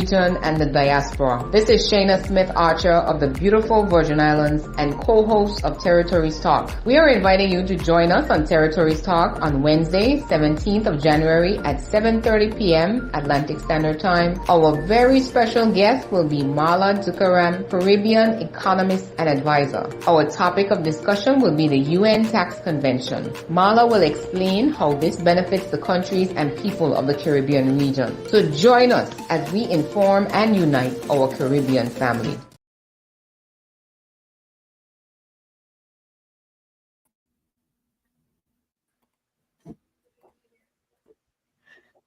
region and the diaspora. This is Shaina Smith-Archer of the beautiful Virgin Islands and co-host of Territories Talk. We are inviting you to join us on Territories Talk on Wednesday, 17th of January at 7:30 p.m. Atlantic Standard Time. Our very special guest will be Marla Dukharan, Caribbean economist and advisor. Our topic of discussion will be the UN Tax Convention. Marla will explain how this benefits the countries and people of the Caribbean region. So join us as we inform and unite our Caribbean family.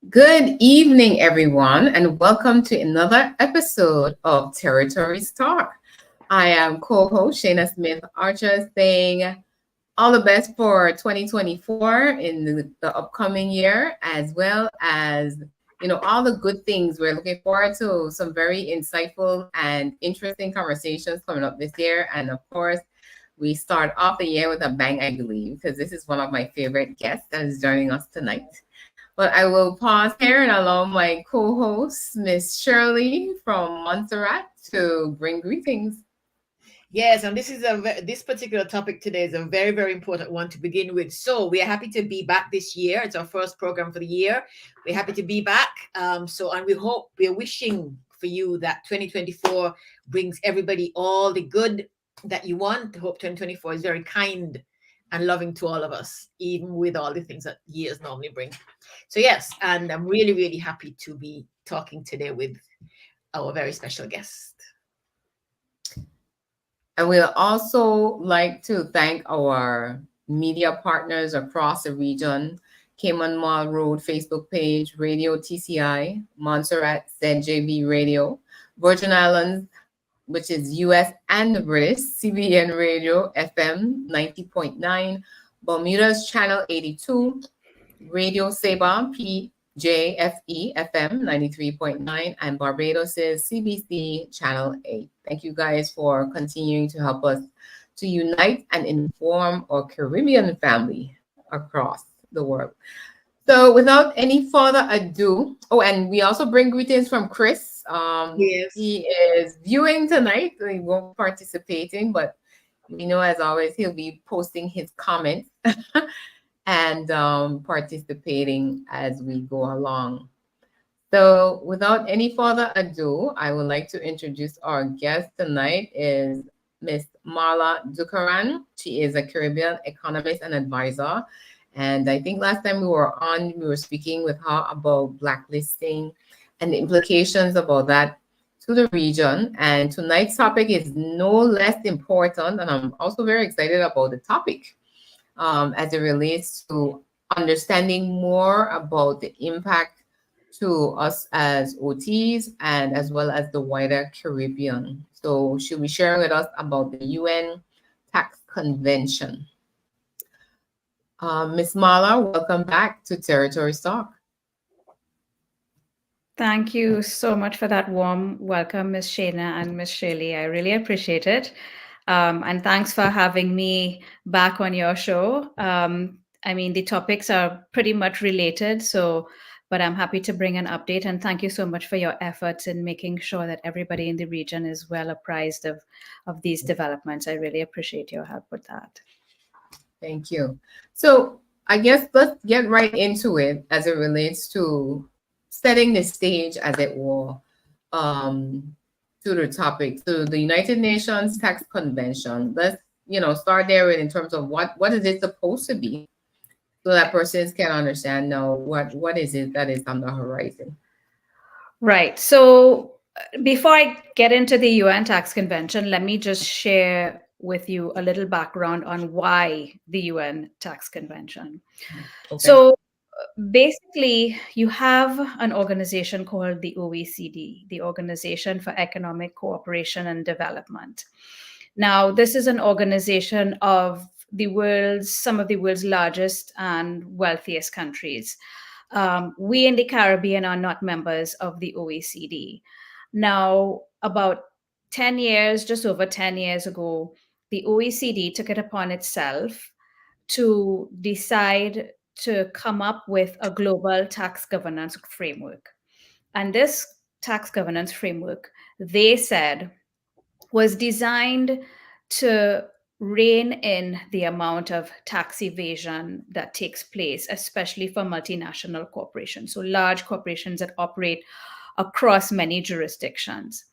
Good evening, everyone, and welcome to another episode of Territories Talk. I am co-host Shaina Smith-Archer saying all the best for 2024 in the upcoming year, as well as, all the good things. We're looking forward to some very insightful and interesting conversations coming up this year. And of course, we start off the year with a bang, I believe, because this is one of my favorite guests that is joining us tonight. But I will pause here and allow my co-host, Miss Shirley from Montserrat, to bring greetings. Yes, and this particular topic today is a very, very important one to begin with. So we are happy to be back this year. It's our first program for the year. We're happy to be back. And we're wishing for you that 2024 brings everybody all the good that you want. I hope 2024 is very kind and loving to all of us, even with all the things that years normally bring. So yes, and I'm really, really happy to be talking today with our very special guest. And we'll also like to thank our media partners across the region, Cayman Marl Road Facebook page, Radio TCI, Montserrat ZJB Radio, Virgin Islands, which is US and British, CBN Radio FM 90.9, Bermuda's Channel 82, Radio Saba, PJFE FM 93.9, and Barbados's CBC Channel 8. Thank you guys for continuing to help us to unite and inform our Caribbean family across the world. So without any further ado, and we also bring greetings from Chris. Yes. He is viewing tonight. He won't be participating, but we know, as always, he'll be posting his comments and participating as we go along. So without any further ado, I would like to introduce our guest tonight is Miss Marla Dukharan. She is a Caribbean economist and advisor. And I think last time we were speaking with her about blacklisting and the implications about that to the region. And tonight's topic is no less important. And I'm also very excited about the topic as it relates to understanding more about the impact to us as OTs and as well as the wider Caribbean. So she'll be sharing with us about the UN Tax Convention. Ms. Marla, welcome back to Territories Talk. Thank you so much for that warm welcome, Ms. Shaina and Ms. Shirley. I really appreciate it. And thanks for having me back on your show. The topics are pretty much related, but I'm happy to bring an update. And thank you so much for your efforts in making sure that everybody in the region is well apprised of these developments. I really appreciate your help with that. Thank you. So I guess let's get right into it as it relates to setting the stage, as it were, to the topic. So the United Nations Tax Convention, let's, start there in terms of what is it supposed to be, so that persons can understand now what is it that is on the horizon. Right. So before I get into the UN Tax Convention, let me just share with you a little background on why the UN Tax Convention. Okay. So basically, you have an organization called the OECD, the Organization for Economic Cooperation and Development. Now, this is an organization of some of the world's largest and wealthiest countries. We in the Caribbean are not members of the OECD. Now, about 10 years, just over 10 years ago, the OECD took it upon itself to decide to come up with a global tax governance framework. And this tax governance framework, they said, was designed to rein in the amount of tax evasion that takes place, especially for multinational corporations, so large corporations that operate across many jurisdictions.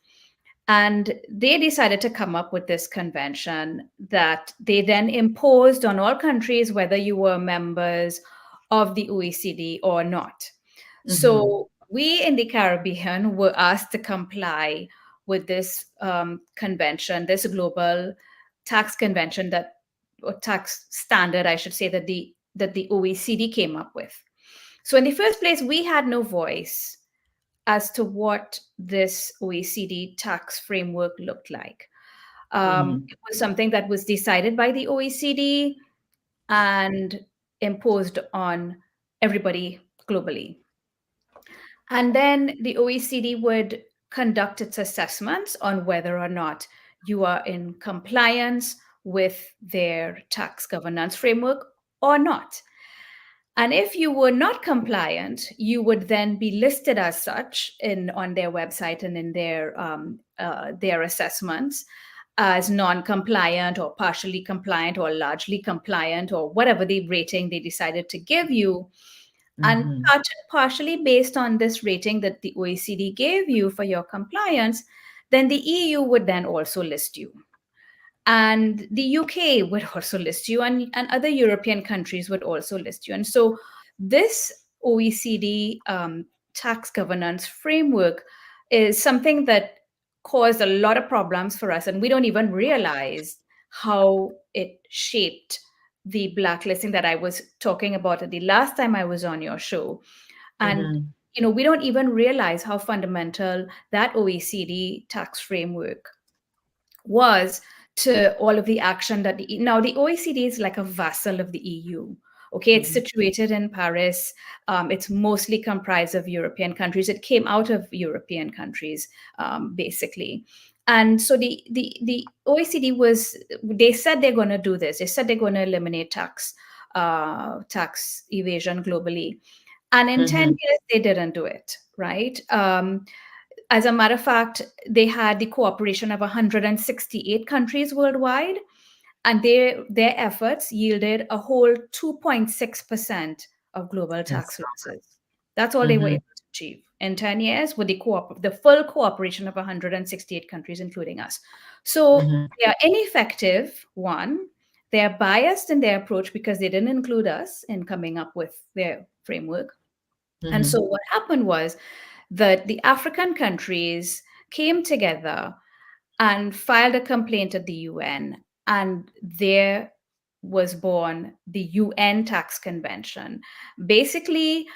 And they decided to come up with this convention that they then imposed on all countries, whether you were members of the OECD or not. So we in the Caribbean were asked to comply with this convention, this global tax convention or tax standard, I should say, that the OECD came up with. So in the first place, we had no voice as to what this OECD tax framework looked like. It was something that was decided by the OECD and imposed on everybody globally. And then the OECD would conduct its assessments on whether or not you are in compliance with their tax governance framework or not. And if you were not compliant, you would then be listed as such on their website and in their assessments as non-compliant or partially compliant or largely compliant or whatever the rating they decided to give you. And partially based on this rating that the OECD gave you for your compliance, then the EU would then also list you. And the UK would also list you, and other European countries would also list you. And so this OECD tax governance framework is something that caused a lot of problems for us. And we don't even realize how it shaped the blacklisting that I was talking about the last time I was on your show. And we don't even realize how fundamental that OECD tax framework was to all of the action that now the OECD is like a vassal of the EU. Okay, it's situated in Paris. It's mostly comprised of European countries. It came out of European countries, basically. And so the OECD they said they're going to do this. They said they're going to eliminate tax evasion globally. And in 10 years, they didn't do it, right? As a matter of fact, they had the cooperation of 168 countries worldwide, and their efforts yielded a whole 2.6% of global tax losses. That's all they were able to achieve in 10 years with the full cooperation of 168 countries, including us. So they are ineffective, one. They are biased in their approach because they didn't include us in coming up with their framework. And so what happened was that the African countries came together and filed a complaint at the UN, and there was born the UN Tax Convention. Basically,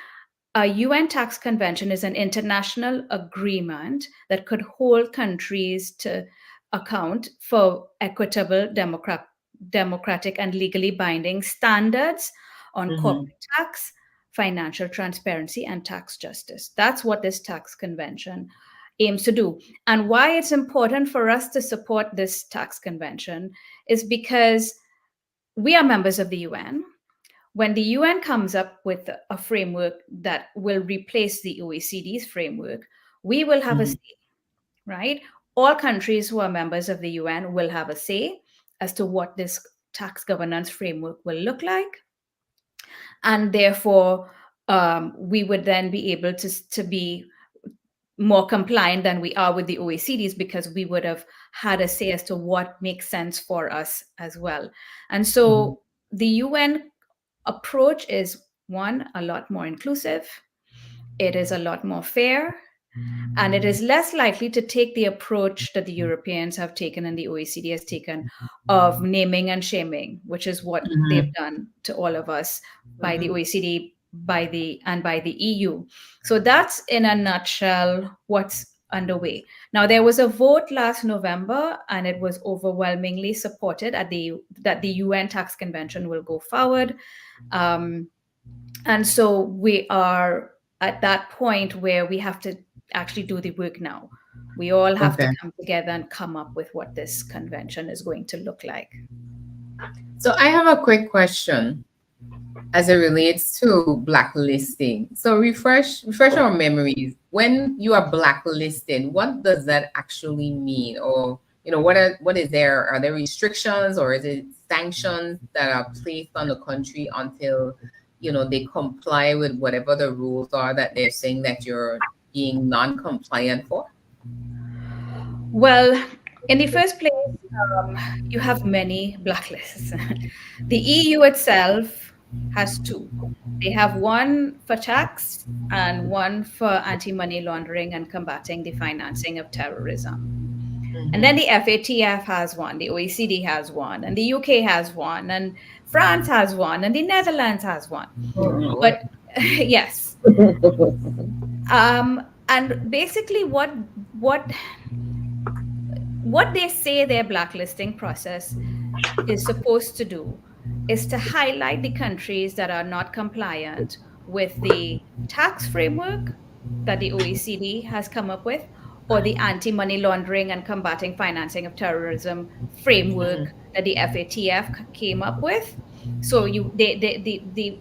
a UN tax convention is an international agreement that could hold countries to account for equitable, democratic, and legally binding standards on corporate tax, financial transparency, and tax justice. That's what this tax convention aims to do. And why it's important for us to support this tax convention is because we are members of the UN. When the UN comes up with a framework that will replace the OECD's framework, we will have a say, right? All countries who are members of the UN will have a say as to what this tax governance framework will look like. And therefore, we would then be able to be more compliant than we are with the OECDs, because we would have had a say as to what makes sense for us as well. And so the UN approach is, one, a lot more inclusive. It is a lot more fair. And it is less likely to take the approach that the Europeans have taken and the OECD has taken of naming and shaming, which is what they've done to all of us by the OECD, by the EU. So that's in a nutshell what's underway. Now, there was a vote last November, and it was overwhelmingly supported that the UN Tax Convention will go forward. And so we are at that point where we have to actually do the work now. We all have to come together and come up with what this convention is going to look like. So I have a quick question as it relates to blacklisting. So refresh our memories. when you are blacklisted, what does that actually mean? Or, what is there? Are there restrictions, or is it sanctions that are placed on the country until, they comply with whatever the rules are that they're saying that you're being non-compliant for? Well, in the first place, you have many blacklists. The EU itself has two. They have one for tax and one for anti-money laundering and combating the financing of terrorism. And then the FATF has one, the OECD has one, and the UK has one, and France has one, and the Netherlands has one. But yes. And basically what they say their blacklisting process is supposed to do is to highlight the countries that are not compliant with the tax framework that the OECD has come up with, or the anti-money laundering and combating financing of terrorism framework that the FATF came up with. So they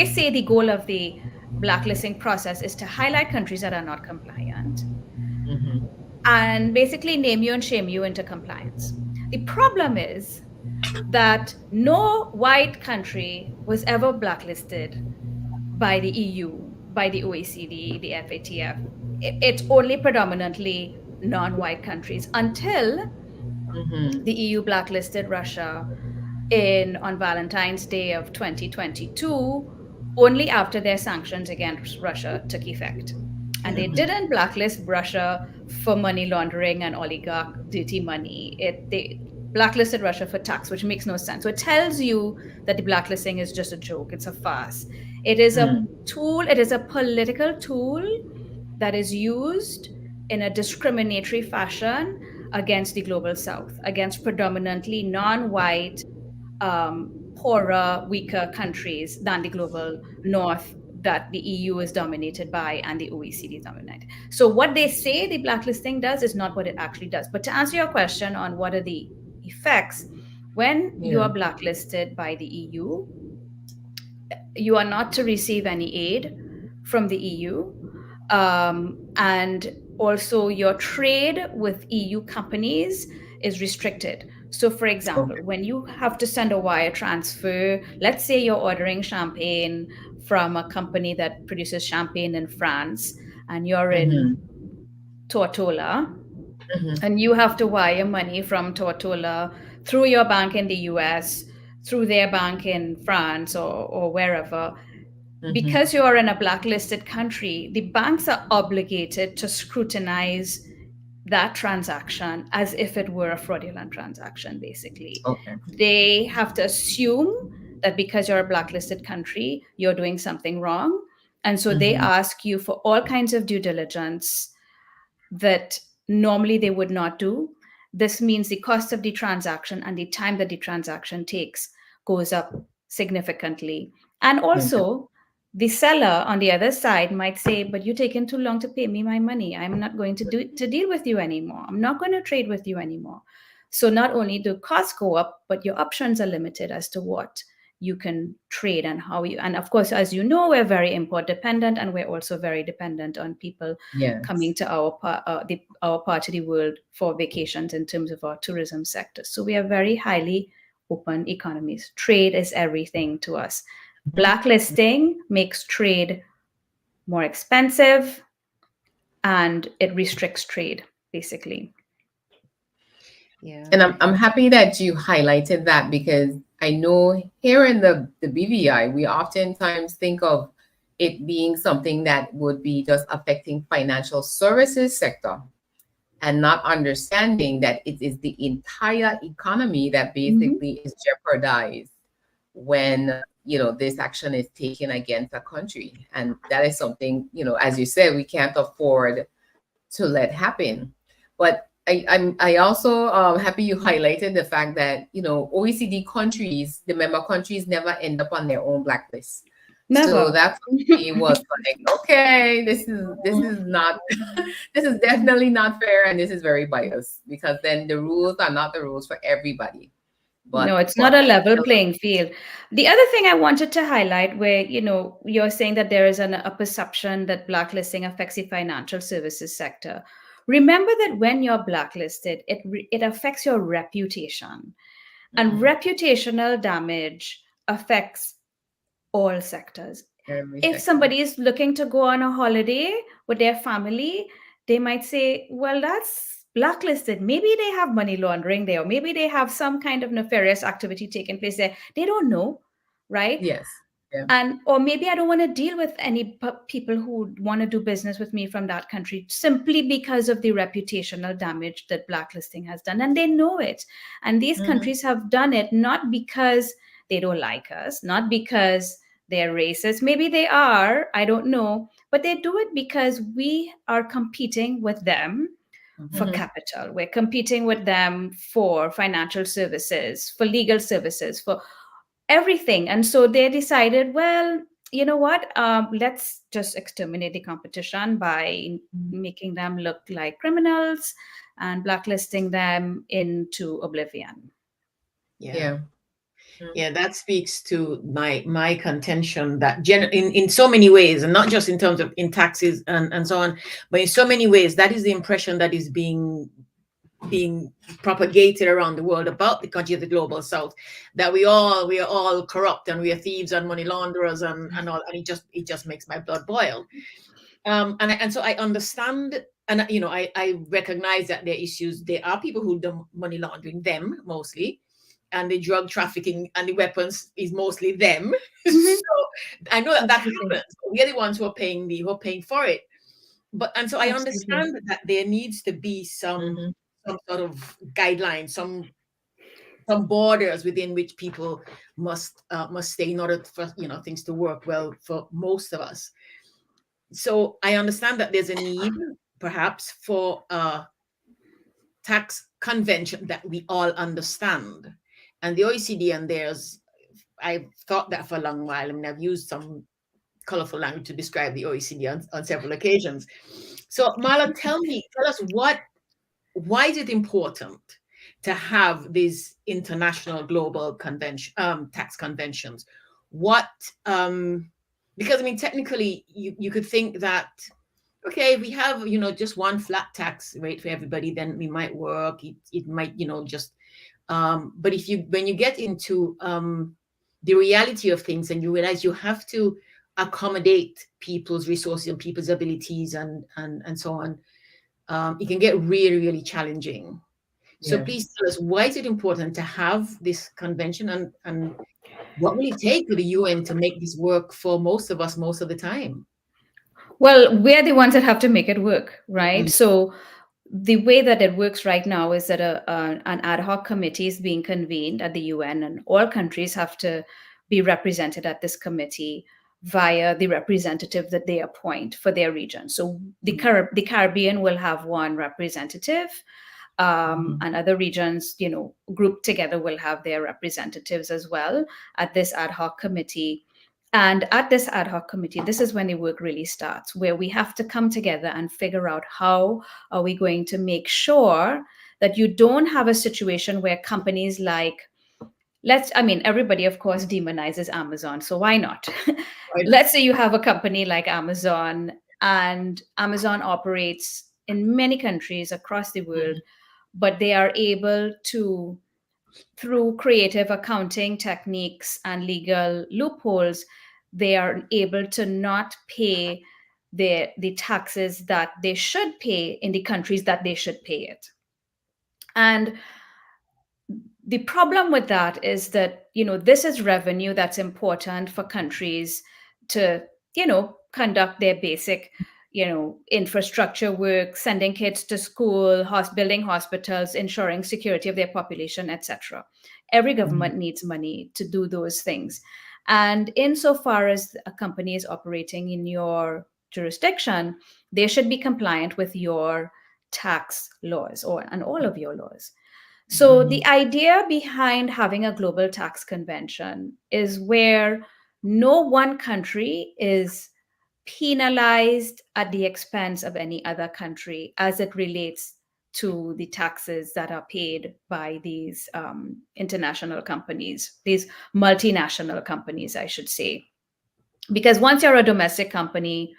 say the goal of the blacklisting process is to highlight countries that are not compliant and basically name you and shame you into compliance. The problem is that no white country was ever blacklisted by the EU, by the OECD, the FATF. It's only predominantly non-white countries until the EU blacklisted Russia on Valentine's Day of 2022, only after their sanctions against Russia took effect. And they didn't blacklist Russia for money laundering and oligarch dirty money. They blacklisted Russia for tax, which makes no sense. So it tells you that the blacklisting is just a joke. It's a farce. It is a tool. It is a political tool that is used in a discriminatory fashion against the global South, against predominantly non-white, poorer, weaker countries than the global North that the EU is dominated by and the OECD is dominated. So what they say the blacklisting does is not what it actually does. But to answer your question on what are the effects, when you are blacklisted by the EU, you are not to receive any aid from the EU. And also your trade with EU companies is restricted. So for example, when you have to send a wire transfer, let's say you're ordering champagne from a company that produces champagne in France, and you're in Tortola, and you have to wire money from Tortola through your bank in the US, through their bank in France or wherever. Because you are in a blacklisted country, the banks are obligated to scrutinize that transaction as if it were a fraudulent transaction, basically. They have to assume that because you're a blacklisted country, you're doing something wrong. And so they ask you for all kinds of due diligence that normally they would not do. This means the cost of the transaction and the time that the transaction takes goes up significantly. And also, the seller on the other side might say, but you're taking too long to pay me my money. I'm not going to deal with you anymore. I'm not going to trade with you anymore. So not only do costs go up, but your options are limited as to what you can trade and how you. And of course, as you know, we're very import dependent, and we're also very dependent on people coming to our part of the world for vacations in terms of our tourism sector. So we are very highly open economies. Trade is everything to us. Blacklisting makes trade more expensive and it restricts trade, basically. Yeah. And I'm happy that you highlighted that, because I know here in the BVI, we oftentimes think of it being something that would be just affecting financial services sector and not understanding that it is the entire economy that basically is jeopardized when this action is taken against a country. And that is something, as you said, we can't afford to let happen. But I also happy you highlighted the fact that, OECD countries, the member countries, never end up on their own blacklist. Never. So that for me was like, okay, this is not, this is definitely not fair, and this is very biased, because then the rules are not the rules for everybody. But No, it's for not a level playing field. The other thing I wanted to highlight, where you're saying that there is a perception that blacklisting affects the financial services sector. Remember that when you're blacklisted, it affects your reputation, and reputational damage affects all sectors. every If sector. somebody is looking to go on a holiday with their family, they might say, well, that's blacklisted. Maybe they have money laundering there, or maybe they have some kind of nefarious activity taking place there. They don't know, right? Yes. Yeah. And or maybe I don't want to deal with any people who want to do business with me from that country, simply because of the reputational damage that blacklisting has done, and they know it. And these countries have done it not because they don't like us, not because they're racist. Maybe they are, I don't know, but they do it because we are competing with them for capital. We're competing with them for financial services, for legal services, for everything. And so they decided, well, you know what? Let's just exterminate the competition by making them look like criminals and blacklisting them into oblivion. Yeah. Yeah, that speaks to my contention that in so many ways, and not just in terms of in taxes and so on, but in so many ways, that is the impression that is being propagated around the world about the country of the global south, that we are all corrupt and we are thieves and money launderers and all, and it just makes my blood boil. And so I understand, and I recognize that there are issues. There are people who do money laundering, them mostly, and the drug trafficking and the weapons is mostly them. So I know that happens. We are the ones who are paying for it. And so I understand that there needs to be some sort of guidelines, some borders within which people must stay in order for things to work well for most of us. So I understand that there's a need perhaps for a tax convention that we all understand. And the OECD and I've thought that for a long while. I mean, I've used some colorful language to describe the OECD on several occasions. So Marla, tell us why is it important to have these international global convention tax conventions? Because I mean, technically you could think that, okay, if we have just one flat tax rate for everybody, then we might work. It might just but when you get into the reality of things, and you realize you have to accommodate people's resources and people's abilities and so on, it can get really, really challenging. So please tell us, why is it important to have this convention, and what will it take for the UN to make this work for most of us most of the time? Well, we're the ones that have to make it work, right? So the way that it works right now is that an ad hoc committee is being convened at the UN, and all countries have to be represented at this committee via the representative that they appoint for their region. So the Caribbean will have one representative, and other regions, grouped together, will have their representatives as well at this ad hoc committee. And at this ad hoc committee, this is when the work really starts, where we have to come together and figure out how are we going to make sure that you don't have a situation where companies like, everybody, of course, demonizes Amazon. So why not? Right. Let's say you have a company like Amazon, and Amazon operates in many countries across the world, but they are able to, through creative accounting techniques and legal loopholes, they are able to not pay the taxes that they should pay in the countries that they should pay it. And the problem with that is that, this is revenue that's important for countries to, conduct their basic, infrastructure work, sending kids to school, building hospitals, ensuring security of their population, etc. Every government needs money to do those things. And insofar as a company is operating in your jurisdiction, they should be compliant with your tax laws and all of your laws. So the idea behind having a global tax convention is where no one country is penalized at the expense of any other country as it relates to the taxes that are paid by these international companies, these multinational companies, I should say. Because once you're a domestic company,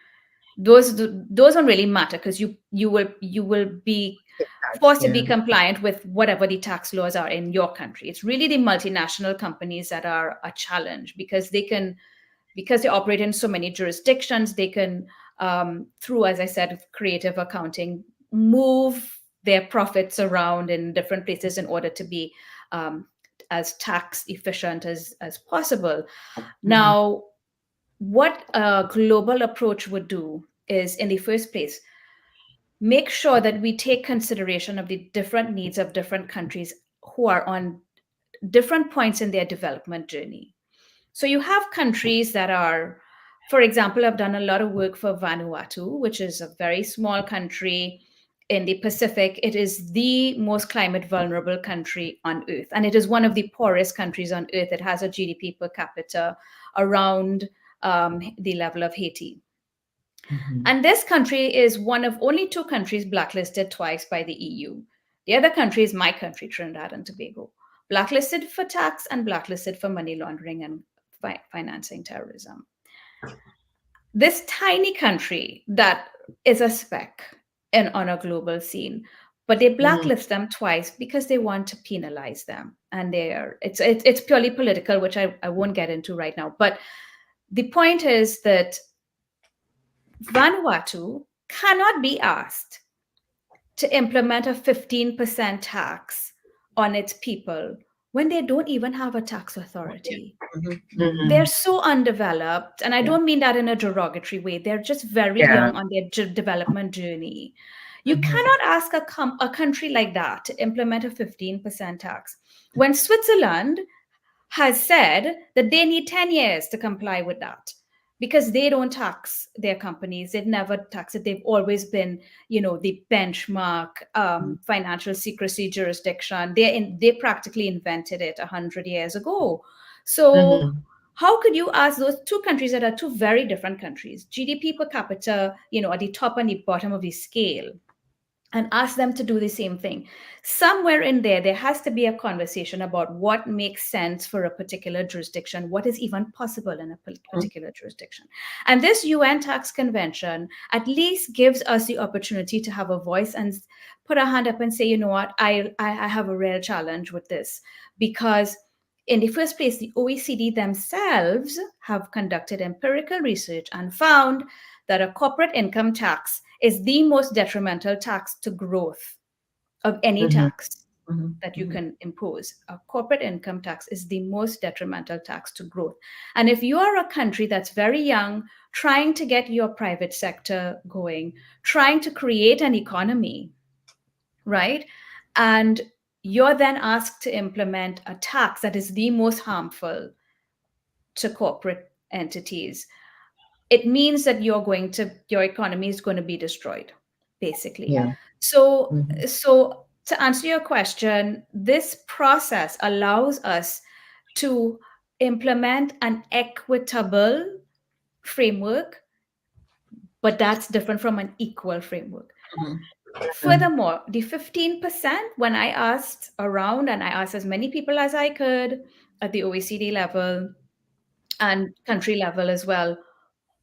those don't really matter, because you will be forced to be compliant with whatever the tax laws are in your country. It's really the multinational companies that are a challenge, because they operate in so many jurisdictions, they can, through, as I said, creative accounting, move their profits around in different places in order to be as tax efficient as possible. Now, what a global approach would do is, in the first place, make sure that we take consideration of the different needs of different countries who are on different points in their development journey. So you have countries that are, for example, I've done a lot of work for Vanuatu, which is a very small country in the Pacific. It is the most climate vulnerable country on Earth, and it is one of the poorest countries on Earth. It has a GDP per capita around the level of Haiti. And this country is one of only 2 countries blacklisted twice by the EU. The other country is my country, Trinidad and Tobago, blacklisted for tax and blacklisted for money laundering and financing terrorism. This tiny country that is a speck on a global scene, but they blacklist them twice because they want to penalize them. And it's purely political, which I won't get into right now. But the point is that Vanuatu cannot be asked to implement a 15% tax on its people when they don't even have a tax authority. They're so undeveloped, and I don't mean that in a derogatory way. They're just very young on their development journey. You cannot ask a country like that to implement a 15% tax when Switzerland has said that they need 10 years to comply with that, because they don't tax their companies. They've never taxed it. They've always been, the benchmark financial secrecy jurisdiction. They practically invented it 100 years ago. So how could you ask those 2 countries that are 2 very different countries, GDP per capita, at the top and the bottom of the scale, and ask them to do the same thing? Somewhere in there has to be a conversation about what makes sense for a particular jurisdiction, what is even possible in a particular jurisdiction. And this UN tax convention at least gives us the opportunity to have a voice and put our hand up and say, you know what, I have a real challenge with this. Because in the first place, the OECD themselves have conducted empirical research and found that a corporate income tax is the most detrimental tax to growth of any tax that you can impose. A corporate income tax is the most detrimental tax to growth. And if you are a country that's very young, trying to get your private sector going, trying to create an economy, right? And you're then asked to implement a tax that is the most harmful to corporate entities, it means that your economy is going to be destroyed, basically. So to answer your question, this process allows us to implement an equitable framework, but that's different from an equal framework. Furthermore, the 15%, when I asked around, and I asked as many people as I could at the OECD level and country level as well,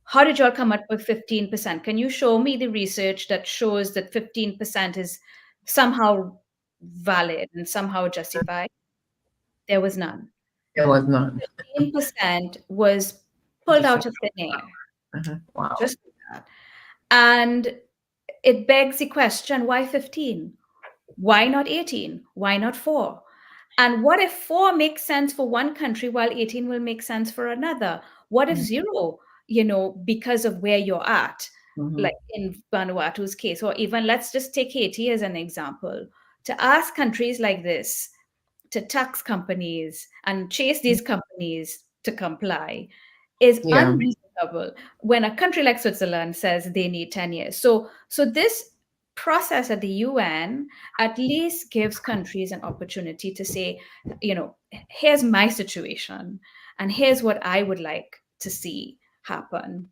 how did you all come up with 15%? Can you show me the research that shows that 15% is somehow valid and somehow justified? There was none. There was none. 15% was pulled out of thin air. Wow. Just that. And it begs the question, why 15? Why not 18? Why not 4? And what if 4 makes sense for one country while 18 will make sense for another? What if 0, because of where you're at, like in Vanuatu's case, or even let's just take Haiti as an example, to ask countries like this to tax companies and chase these companies to comply is unreasonable when a country like Switzerland says they need 10 years. So this process at the UN at least gives countries an opportunity to say, here's my situation and here's what I would like to see happen.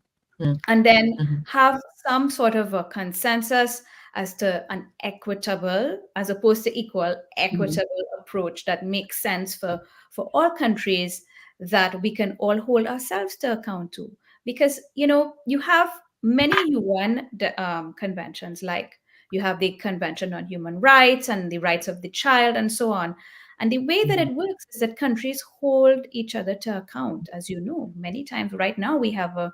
And then have some sort of a consensus as to an equitable, as opposed to equal, equitable approach that makes sense for all countries, that we can all hold ourselves to account to. Because, you have many UN conventions, like you have the Convention on Human Rights and the Rights of the Child and so on. And the way that it works is that countries hold each other to account, as you know, many times. Right now, we have a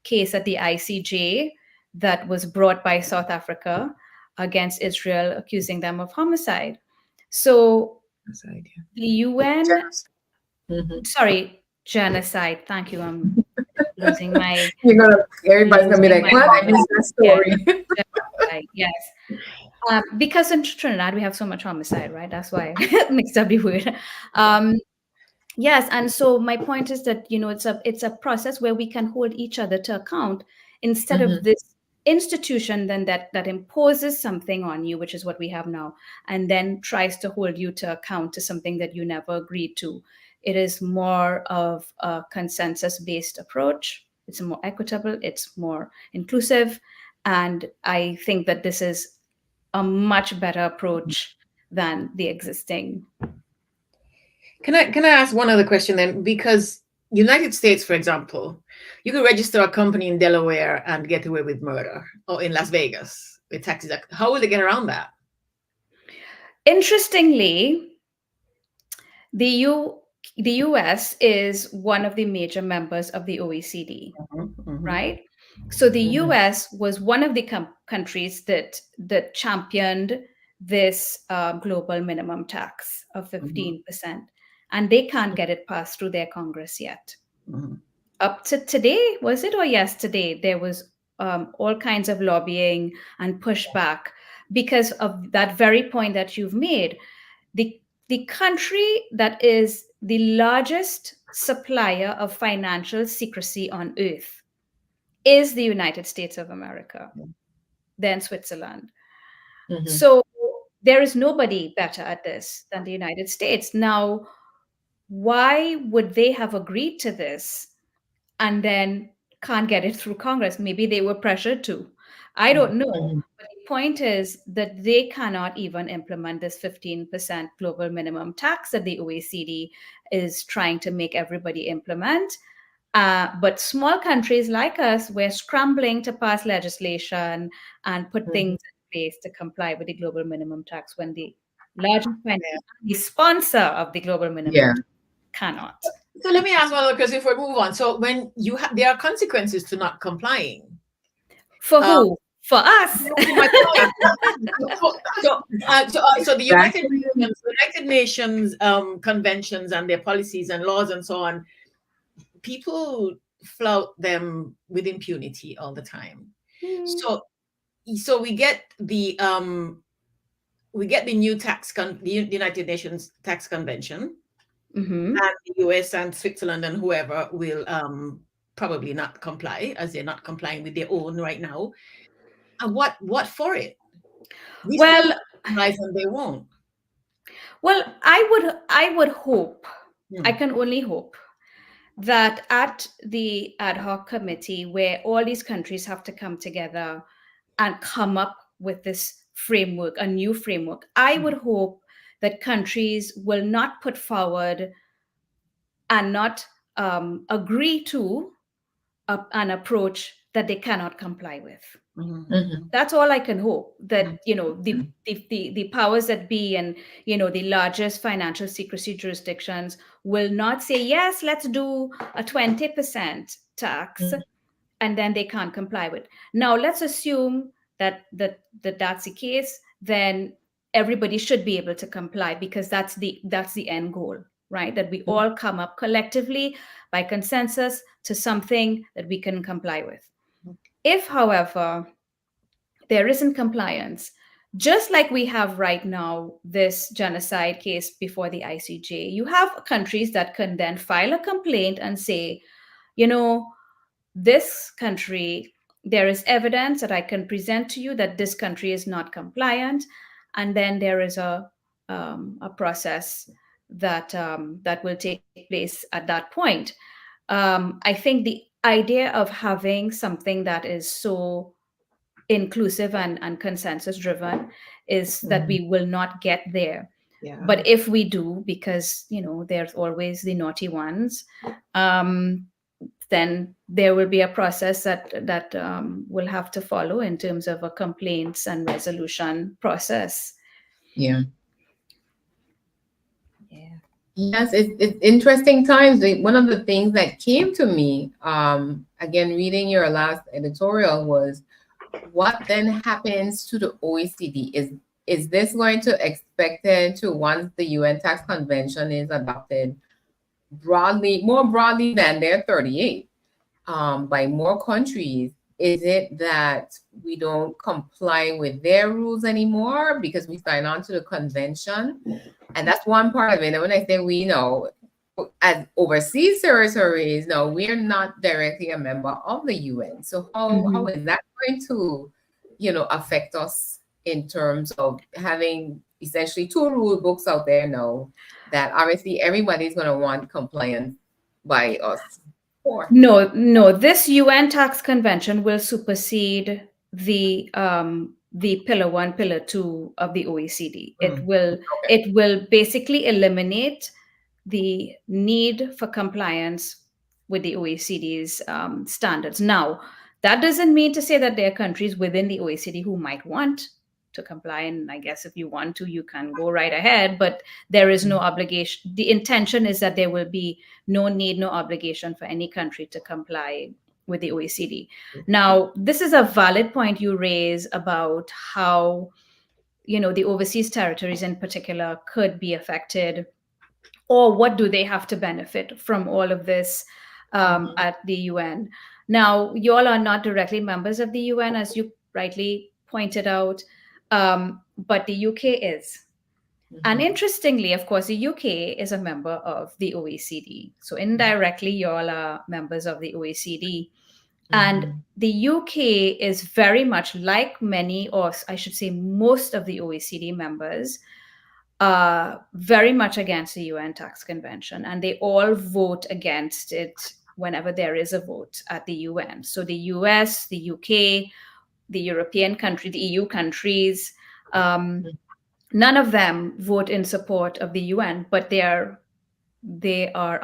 case at the ICJ that was brought by South Africa against Israel, accusing them of homicide. So the UN, genocide. Thank you. I'm losing my. Everybody's gonna be like, "What? I missed that story." Yes. Because in Trinidad we have so much homicide, right? That's why I mixed up the word. Yes, and so my point is that it's a process where we can hold each other to account, instead of this institution then that imposes something on you, which is what we have now, and then tries to hold you to account to something that you never agreed to. It is more of a consensus-based approach. It's more equitable, it's more inclusive, and I think that this is a much better approach than the existing. Can I ask one other question then? Because United States, for example, you could register a company in Delaware and get away with murder, or in Las Vegas with taxes. How will they get around that? Interestingly, the US is one of the major members of the OECD, right? So the US was one of the countries that championed this global minimum tax of 15%, and they can't get it passed through their Congress yet. Up to today, was it, or yesterday, there was all kinds of lobbying and pushback because of that very point that you've made. The country that is the largest supplier of financial secrecy on earth is the United States of America, then Switzerland. So there is nobody better at this than the United States. Now, why would they have agreed to this and then can't get it through Congress? Maybe they were pressured to. I don't know. But the point is that they cannot even implement this 15% global minimum tax that the OECD is trying to make everybody implement. But small countries like us, we're scrambling to pass legislation and put things in place to comply with the global minimum tax, when the largest the sponsor of the global minimum tax cannot. So let me ask one other question before we move on. So when there are consequences to not complying. For who? For us. So the United Nations conventions and their policies and laws and so on, people flout them with impunity all the time. So we get the new the United Nations tax convention, and the US and Switzerland and whoever will probably not comply, as they're not complying with their own right now. And what for it? Well, they won't. Well, I would hope, I can only hope, that at the ad hoc committee, where all these countries have to come together and come up with this framework, a new framework, I would hope that countries will not put forward and not agree to an approach that they cannot comply with. That's all I can hope, that the powers that be and the largest financial secrecy jurisdictions will not say, yes, let's do a 20% tax, and then they can't comply with. Now let's assume that that's the case. Then everybody should be able to comply, because that's the end goal, right? That we all come up collectively by consensus to something that we can comply with. If, however, there isn't compliance, just like we have right now this genocide case before the ICJ, you have countries that can then file a complaint and say, this country, there is evidence that I can present to you that this country is not compliant, and then there is a process that will take place at that point. I think the idea of having something that is so inclusive and consensus driven, is that we will not get there. Yeah. But if we do, because there's always the naughty ones, then there will be a process that will have to follow in terms of a complaints and resolution process. Yeah. Yes, it's interesting times. One of the things that came to me, again, reading your last editorial, was what then happens to the OECD? Is this going to expected to, once the UN Tax Convention is adopted more broadly than their 38, by more countries, is it that we don't comply with their rules anymore because we sign on to the convention? And that's one part of it. And when I say we know, as overseas territories, no, we're not directly a member of the UN. So how is that going to, affect us in terms of having essentially two rule books out there now that obviously everybody's going to want compliance by us? No, this UN tax convention will supersede the pillar 1, pillar 2 of the OECD. It will basically eliminate the need for compliance with the OECD's standards. Now, that doesn't mean to say that there are countries within the OECD who might want to comply, and I guess if you want to, you can go right ahead, but there is no obligation. The intention is that there will be no need, no obligation for any country to comply with the OECD. Now, this is a valid point you raise about how, the overseas territories in particular could be affected, or what do they have to benefit from all of this at the UN. Now, you all are not directly members of the UN, as you rightly pointed out, but the UK is. And interestingly, of course, the UK is a member of the OECD. So indirectly, you all are members of the OECD. And the UK is very much like many, or I should say most of the OECD members, very much against the UN Tax Convention. And they all vote against it whenever there is a vote at the UN. So the US, the UK, the European country, the EU countries, none of them vote in support of the UN, but they are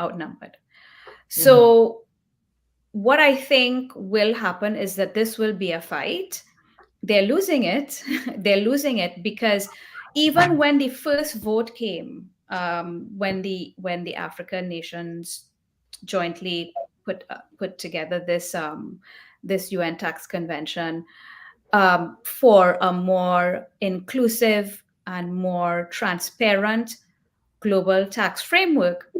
outnumbered. So what I think will happen is that this will be a fight. They're losing it. They're losing it because even when the first vote came, when the African nations jointly put together this UN Tax Convention for a more inclusive and more transparent global tax framework,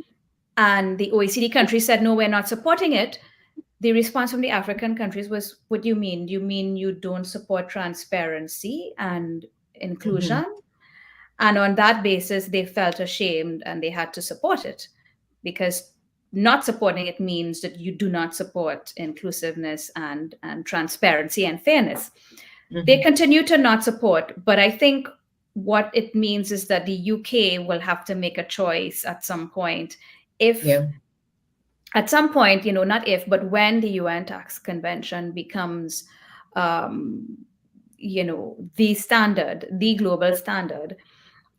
and the OECD countries said, no, we're not supporting it. The response from the African countries was, what do you mean? You mean you don't support transparency and inclusion? And on that basis, they felt ashamed and they had to support it, because not supporting it means that you do not support inclusiveness and transparency and fairness. They continue to not support, but I think what it means is that the UK will have to make a choice at some point. At some point, not if, but when the UN Tax Convention becomes, the standard, the global standard,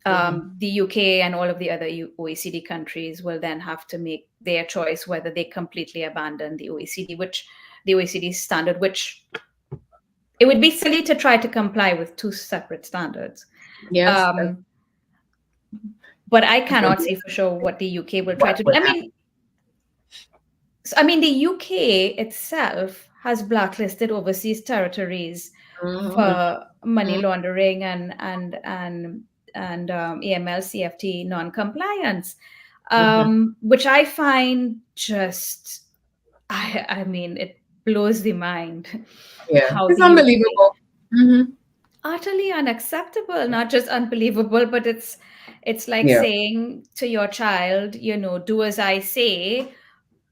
the UK and all of the other OECD countries will then have to make their choice whether they completely abandon the OECD standard, which it would be silly to try to comply with two separate standards. Yes. But I cannot say for sure what the UK will try to do. I mean, the UK itself has blacklisted overseas territories for money laundering and AML CFT non-compliance, which I find just, it blows the mind. Yeah, it's unbelievable. Utterly unacceptable. Not just unbelievable, but it's like saying to your child, do as I say,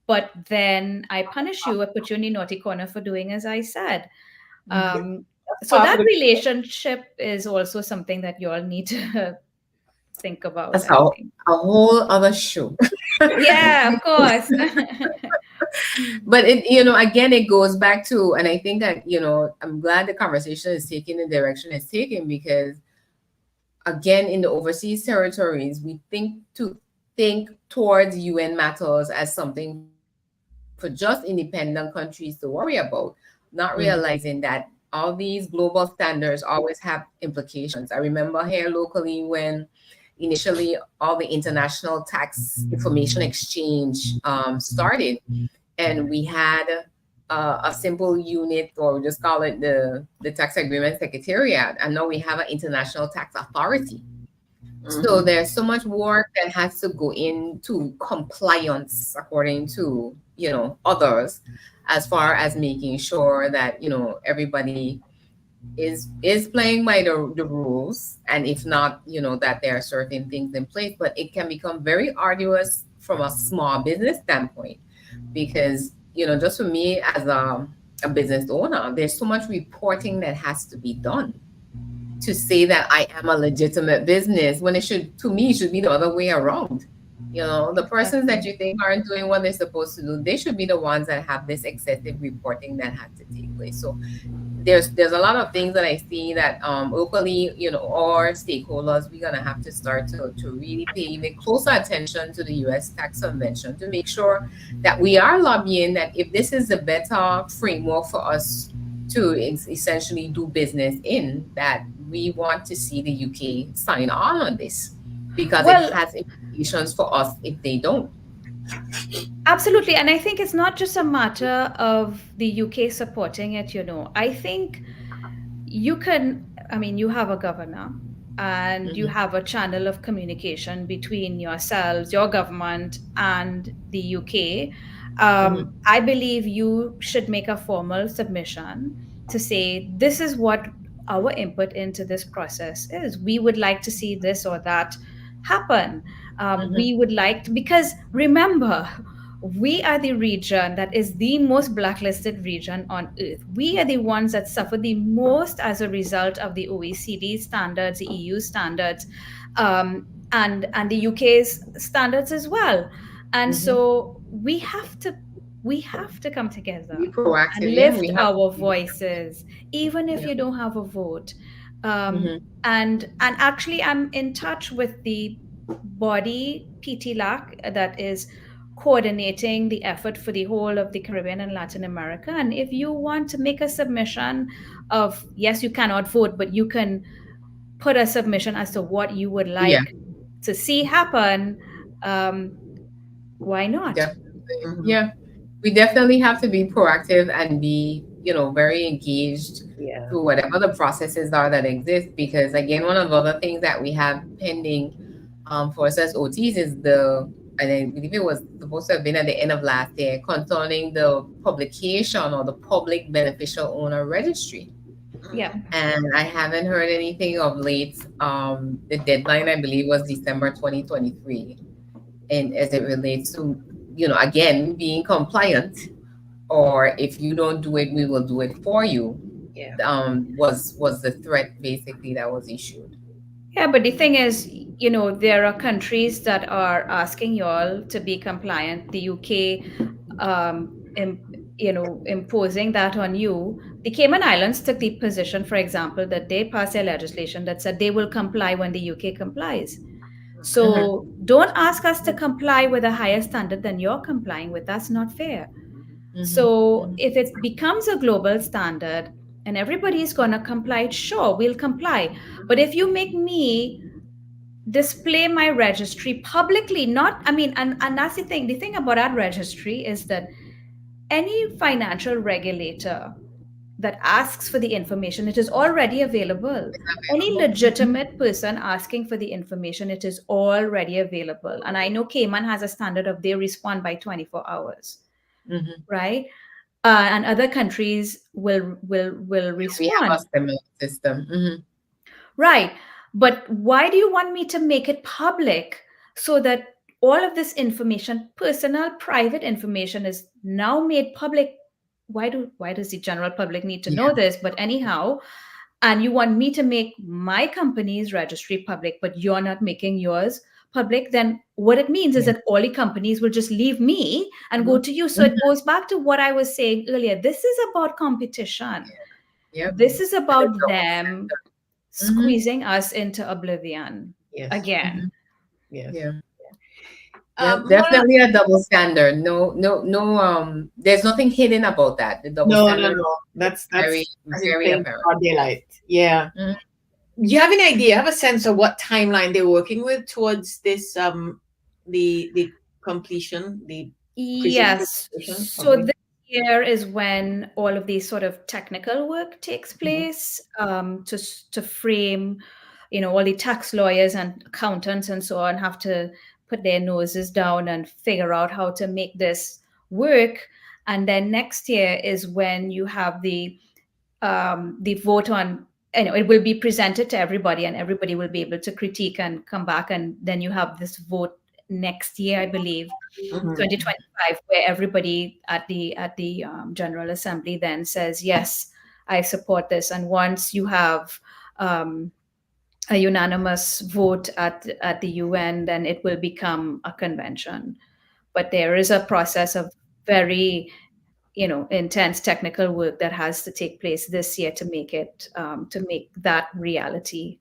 but then I punish you, I put you in the naughty corner for doing as I said. So that relationship is also something that you all need to think about. That's a whole other show. Yeah, of course. But again, it goes back to, and I think that, I'm glad the conversation is taking the direction it's taking, because again, in the overseas territories, we think towards UN matters as something for just independent countries to worry about, not realizing that all these global standards always have implications. I remember here locally when initially all the international tax information exchange started, and we had a simple unit, or we just call it the tax agreement secretariat, and now we have an international tax authority. So there's so much work that has to go into compliance, according to others, as far as making sure that everybody is playing by the rules, and if not, that there are certain things in place. But it can become very arduous from a small business standpoint, because just for me as a business owner, there's so much reporting that has to be done to say that I am a legitimate business, when it should be the other way around. The persons that you think aren't doing what they're supposed to do, they should be the ones that have this excessive reporting that has to take place. So there's a lot of things that I see that locally, our stakeholders, we're gonna have to start to really pay even closer attention to the U.S. tax convention, to make sure that we are lobbying that if this is a better framework for us to essentially do business in, that we want to see the UK sign on this, because it has implications for us if they don't. Absolutely. And I think it's not just a matter of the UK supporting it, I think you have a governor, and you have a channel of communication between yourselves, your government, and the UK. I believe you should make a formal submission to say, this is what our input into this process is. We would like to see this or that happen. We would like to, because remember, we are the region that is the most blacklisted region on earth. We are the ones that suffer the most as a result of the OECD standards, the EU standards, and the UK's standards as well. And so we have to come together and lift our voices, even if you don't have a vote. And actually, I'm in touch with the body PTLAC that is coordinating the effort for the whole of the Caribbean and Latin America. And if you want to make a submission of, yes, you cannot vote, but you can put a submission as to what you would like to see happen, why not? Yeah, we definitely have to be proactive and be, very engaged through whatever the processes are that exist. Because again, one of the other things that we have pending for us as OTs is and I believe it was supposed to have been at the end of last year, concerning the publication or the public beneficial owner registry. Yeah. And I haven't heard anything of late. The deadline, I believe, was December 2023. And as it relates to, again, being compliant, or if you don't do it, we will do it for you, was the threat basically that was issued. Yeah, but the thing is, there are countries that are asking you all to be compliant. The UK, imposing that on you. The Cayman Islands took the position, for example, that they passed their legislation that said they will comply when the UK complies. So don't ask us to comply with a higher standard than you're complying with. That's not fair. So if it becomes a global standard and everybody is going to comply, sure, we'll comply. But if you make me display my registry publicly, and that's the thing about that registry is that any financial regulator that asks for the information, it is already available. Any legitimate person asking for the information, it is already available. And I know Cayman has a standard of they respond by 24 hours, right? And other countries will respond. We have a similar system. Right. But why do you want me to make it public so that all of this information, personal, private information, is now made public? Why does the general public need to know this? But anyhow, and you want me to make my company's registry public, but you're not making yours public, then what it means is that all the companies will just leave me and go to you. So it goes back to what I was saying earlier. This is about competition. This is about them squeezing us into oblivion again. Definitely a double standard. No, there's nothing hidden about that. The double standard. No. That's very apparent. Daylight. Yeah. Do you have any idea, have a sense of what timeline they're working with towards this, the completion, Yes. So this year is when all of these sort of technical work takes place, to frame, all the tax lawyers and accountants and so on have to put their noses down and figure out how to make this work. And then next year is when you have the vote on, it will be presented to everybody and everybody will be able to critique and come back. And then you have this vote next year, I believe, 2025, where everybody at the General Assembly then says, yes, I support this. And once you have a unanimous vote at the UN, then it will become a convention. But there is a process of very intense technical work that has to take place this year to make it to make that reality,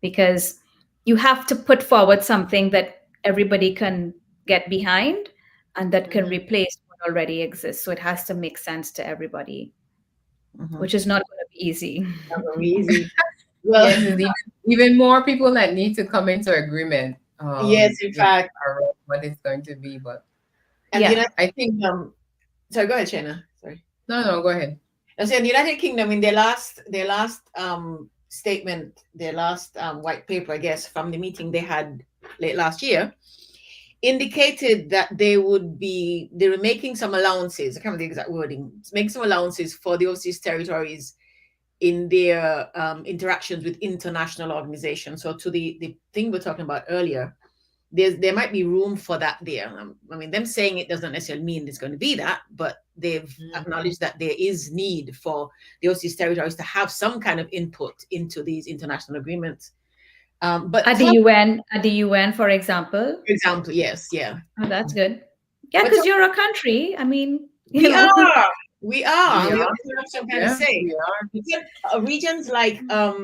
because you have to put forward something that everybody can get behind and that can replace what already exists. So it has to make sense to everybody, which is not going to be easy. Not going to be easy. Well, yes, even more people that need to come into agreement. Yes, in fact, what it's going to be, but I think. Sorry, go ahead, Shaina. Sorry. No, go ahead. I said the United Kingdom in their last statement, their last white paper, I guess, from the meeting they had late last year, indicated that they were making some allowances. I can't remember the exact wording. Making some allowances for the overseas territories in their interactions with international organizations. So to the thing we're talking about earlier, there might be room for that there. I mean, them saying it doesn't necessarily mean it's going to be that, but they've acknowledged that there is need for the overseas territories to have some kind of input into these international agreements. But at the UN, for example. For example, yes, yeah. Oh, that's good. Yeah, because you're a country. I mean, we are. We have some kind of say. We are. Regions like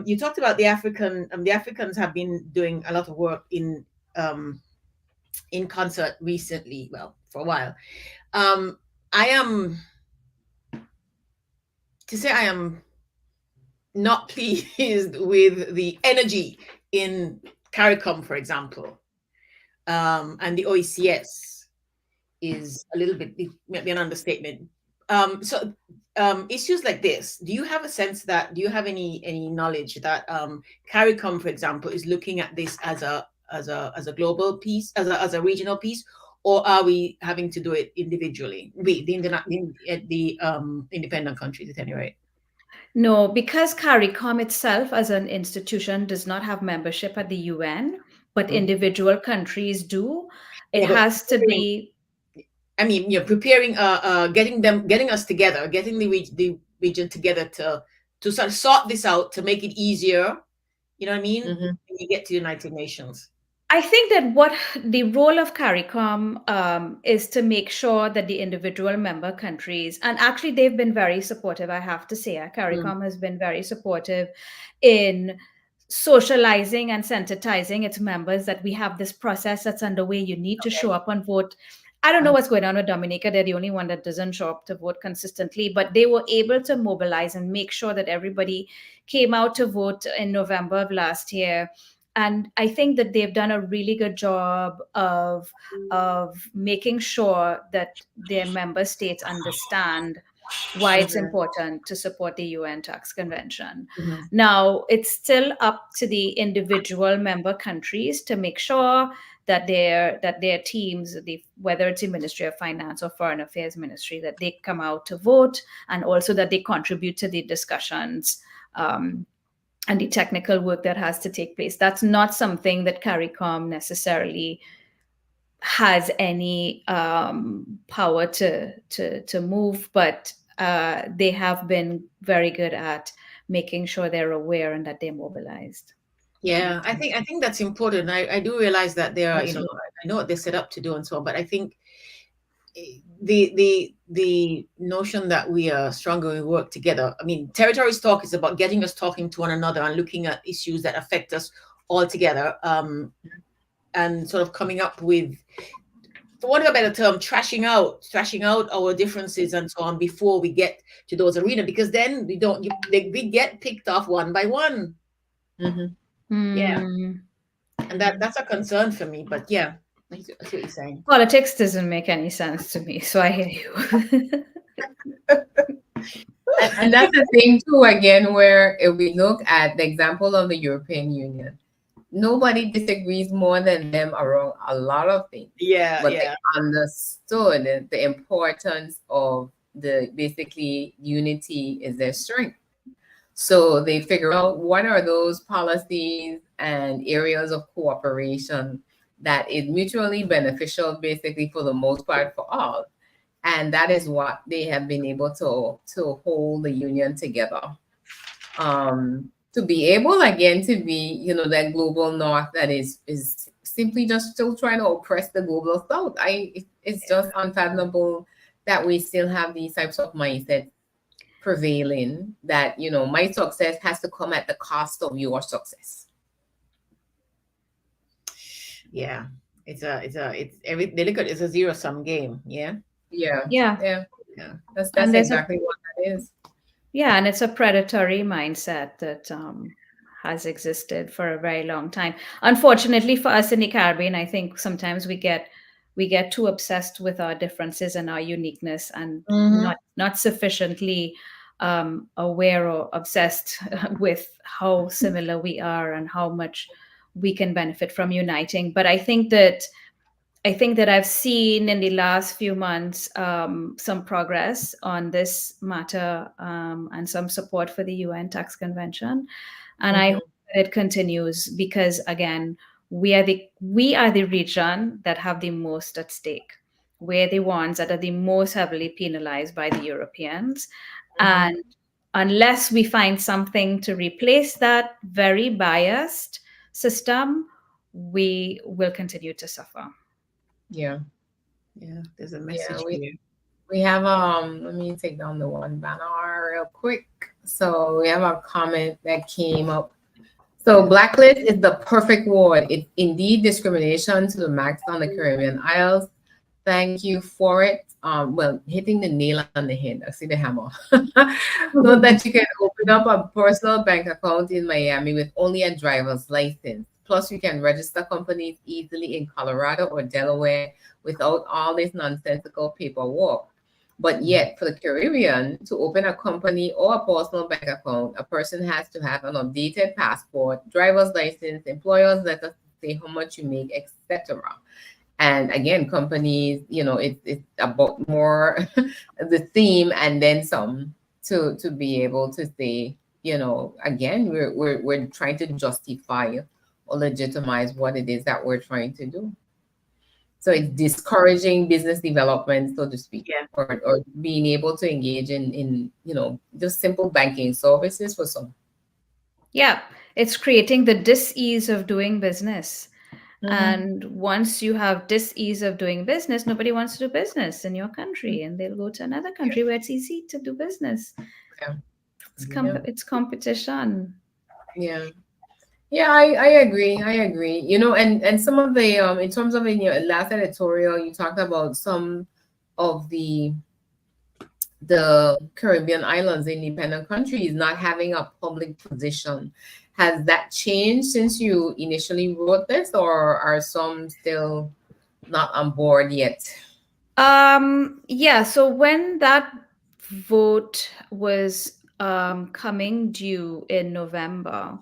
you talked about the Africans have been doing a lot of work in concert recently, well, for a while. I am not pleased with the energy in CARICOM, for example, and the OECS is a little bit, maybe an understatement. So issues like this, do you have a sense that, do you have any knowledge that CARICOM, for example, is looking at this as a global piece, as a regional piece, or are we having to do it individually? The independent countries, at any rate. No, because CARICOM itself as an institution does not have membership at the UN, but individual countries do. It has to be. I mean, you're preparing, getting us together, getting the region together to sort of sort this out, to make it easier. You know what I mean? When you get to United Nations. I think that what the role of CARICOM is to make sure that the individual member countries, and actually they've been very supportive, I have to say, CARICOM has been very supportive in socializing and sensitizing its members that we have this process that's underway. You need to show up and vote. I don't know what's going on with Dominica. They're the only one that doesn't show up to vote consistently, but they were able to mobilize and make sure that everybody came out to vote in November of last year. And I think that they've done a really good job of making sure that their member states understand why it's important to support the UN Tax Convention. Now, it's still up to the individual member countries to make sure that their teams, whether it's the Ministry of Finance or Foreign Affairs Ministry, that they come out to vote, and also that they contribute to the discussions and the technical work that has to take place. That's not something that CARICOM necessarily has any power to move, but they have been very good at making sure they're aware and that they're mobilized. Yeah, I think that's important. I do realize that there are, Me too. I know what they're set up to do and so on, but I think the notion that we are stronger when we work together. I mean, territories talk is about getting us talking to one another and looking at issues that affect us all together, and sort of coming up with, for want of a better term, trashing out our differences and so on before we get to those arenas, because then we get picked off one by one. Yeah, and that's a concern for me. But yeah, that's what you're saying. Politics doesn't make any sense to me, so I hear you. And that's the thing too, again, where if we look at the example of the European Union, nobody disagrees more than them around a lot of things. Yeah, But they understood the importance of basically unity is their strength. So they figure out what are those policies and areas of cooperation that is mutually beneficial, basically for the most part for all. And that is what they have been able to hold the union together. To be able again to be, that global north that is simply just still trying to oppress the global south. It's just unfathomable that we still have these types of mindsets prevailing, that my success has to come at the cost of your success. Yeah, they look at it's a zero-sum game. Yeah. That's exactly what that is. Yeah, and it's a predatory mindset that has existed for a very long time. Unfortunately for us in the Caribbean, I think sometimes we get too obsessed with our differences and our uniqueness, and not sufficiently aware or obsessed with how similar we are and how much we can benefit from uniting. But I think that I've seen in the last few months some progress on this matter, and some support for the UN Tax Convention, and I hope that it continues, because again, we are the region that have the most at stake. We're the ones that are the most heavily penalized by the Europeans, and unless we find something to replace that very biased system, we will continue to suffer. Yeah. There's a message here. We have let me take down the one banner real quick. So we have a comment that came up. So blacklist is the perfect word. It's indeed discrimination to the max on the Caribbean Isles. Thank you for it. Well, hitting the nail on the head. I see the hammer. So that you can open up a personal bank account in Miami with only a driver's license. Plus, you can register companies easily in Colorado or Delaware without all this nonsensical paperwork. But yet, for the Caribbean, to open a company or a personal bank account, a person has to have an updated passport, driver's license, employer's letter to say how much you make, etc. And again, companies, it's about more the theme and then some to be able to say, again, we're trying to justify or legitimize what it is that we're trying to do. So it's discouraging business development, so to speak, or being able to engage in just simple banking services for some. Yeah, it's creating the dis-ease of doing business. And once you have dis-ease of doing business, nobody wants to do business in your country, and they'll go to another country where it's easy to do business. It's competition. Yeah, I agree. And some of the in terms of in your last editorial, you talked about some of the Caribbean islands, independent countries, not having a public position. Has that changed since you initially wrote this, or are some still not on board yet? Yeah. So when that vote was coming due in November,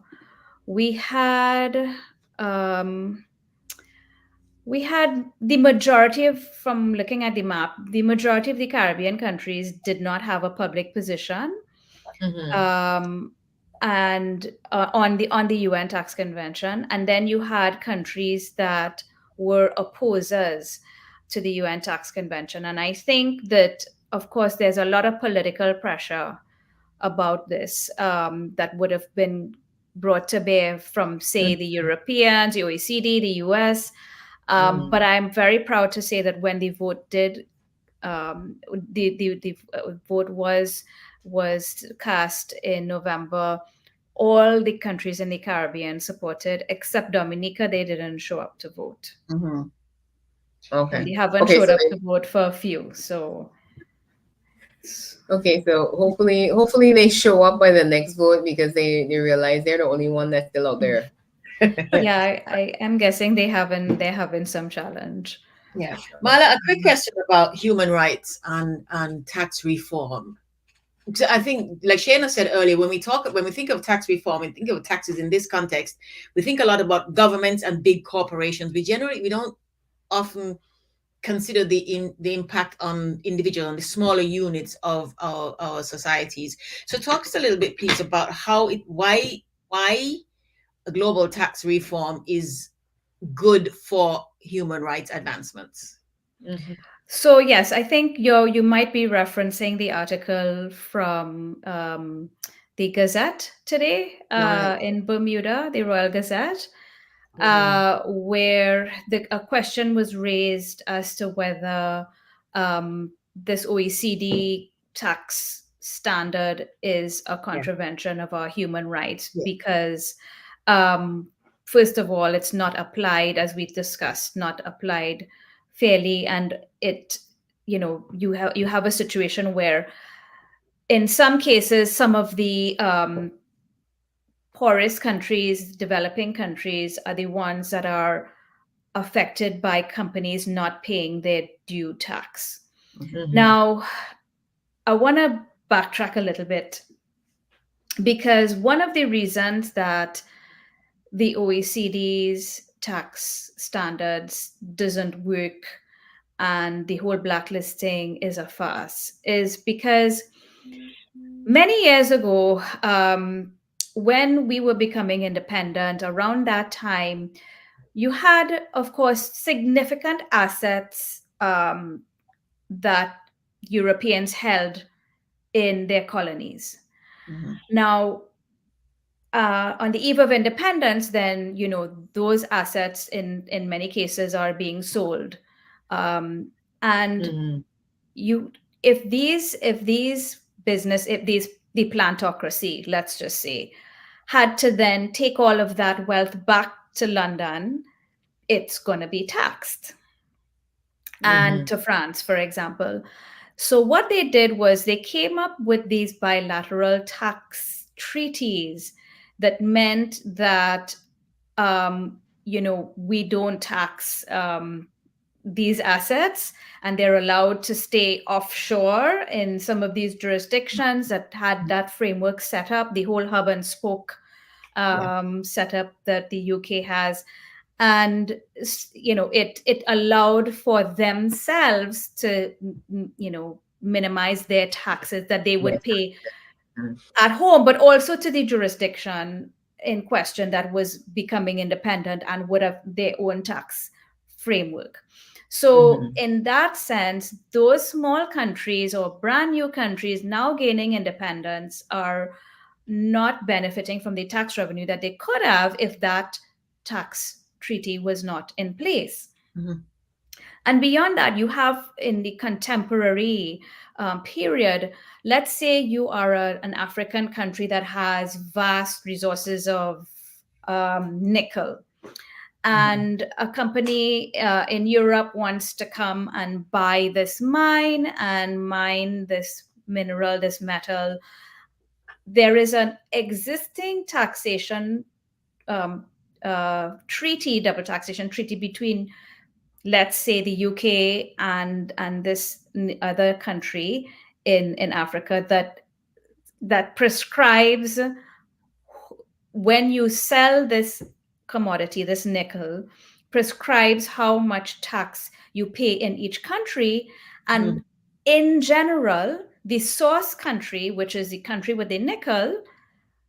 we had the majority from looking at the map, the majority of the Caribbean countries did not have a public position, and on the UN Tax Convention, and then you had countries that were opposers to the UN Tax Convention. And I think that, of course, there's a lot of political pressure about this that would have been brought to bear from, say, the Europeans, the OECD, the US. But I'm very proud to say that when the vote did, the vote was cast in November, all the countries in the Caribbean supported, except Dominica. They didn't show up to vote. Okay. And they haven't Okay, showed so up to vote for a few. So okay, so hopefully they show up by the next vote because they realize they're the only one that's still out there. yeah, I am guessing they're having some challenge. Yeah. Marla, a quick question about human rights and tax reform. So I think, like Shaina said earlier, when we think of tax reform and think of taxes in this context, we think a lot about governments and big corporations. We don't often consider the impact on individuals and the smaller units of our societies. So talk to us a little bit, please, about why a global tax reform is good for human rights advancements. So yes, I think you might be referencing the article from the Gazette today in Bermuda, the Royal Gazette, where a question was raised as to whether this OECD tax standard is a contravention of our human rights because, first of all, it's not applied, as we discussed, not applied fairly, and you have a situation where in some cases some of the poorest countries, developing countries, are the ones that are affected by companies not paying their due tax. Now, I want to backtrack a little bit because one of the reasons that the OECD's tax standards doesn't work and the whole blacklisting is a farce is because many years ago, when we were becoming independent, around that time, you had, of course, significant assets that Europeans held in their colonies. Now, on the eve of independence, then, those assets in many cases are being sold. And if the plantocracy, let's just say, had to then take all of that wealth back to London, it's going to be taxed. And to France, for example. So what they did was they came up with these bilateral tax treaties that meant that, we don't tax these assets, and they're allowed to stay offshore in some of these jurisdictions that had that framework set up, the whole hub and spoke setup that the UK has. And, it allowed for themselves to, minimize their taxes that they would pay at home, but also to the jurisdiction in question that was becoming independent and would have their own tax framework. So in that sense, those small countries or brand new countries now gaining independence are not benefiting from the tax revenue that they could have if that tax treaty was not in place. And beyond that, you have in the contemporary period, let's say you are an African country that has vast resources of nickel. And a company in Europe wants to come and buy this mine and mine this mineral, this metal. There is an existing taxation treaty, double taxation treaty between, let's say, the UK and this other country in Africa that prescribes when you sell this commodity, this nickel, prescribes how much tax you pay in each country. And in general, the source country, which is the country with the nickel,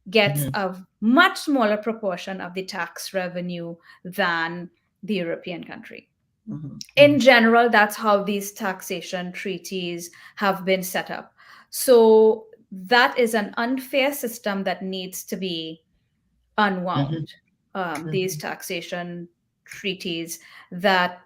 gets a much smaller proportion of the tax revenue than the European country. In general, that's how these taxation treaties have been set up. So that is an unfair system that needs to be unwound. These taxation treaties that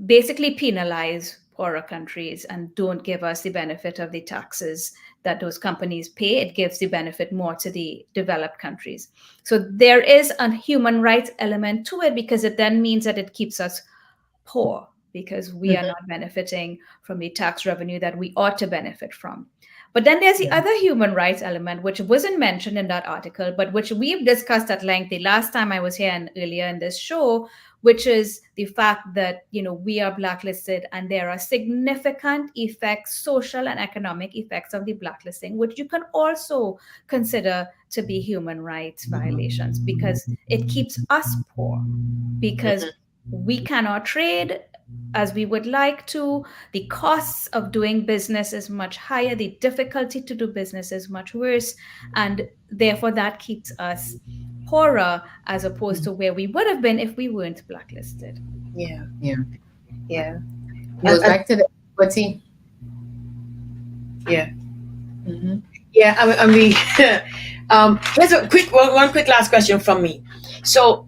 basically penalize poorer countries and don't give us the benefit of the taxes that those companies pay. It gives the benefit more to the developed countries. So there is a human rights element to it, because it then means that it keeps us poor, because we are not benefiting from the tax revenue that we ought to benefit from. But then there's the other human rights element, which wasn't mentioned in that article, but which we've discussed at length the last time I was here and earlier in this show, which is the fact that, we are blacklisted, and there are significant effects, social and economic effects of the blacklisting, which you can also consider to be human rights violations, because it keeps us poor, because we cannot trade as we would like to. The costs of doing business is much higher. The difficulty to do business is much worse. And therefore, that keeps us poorer as opposed to where we would have been if we weren't blacklisted. Yeah. Goes back to the equity. Yeah. Yeah. I mean, here's a one quick last question from me. So,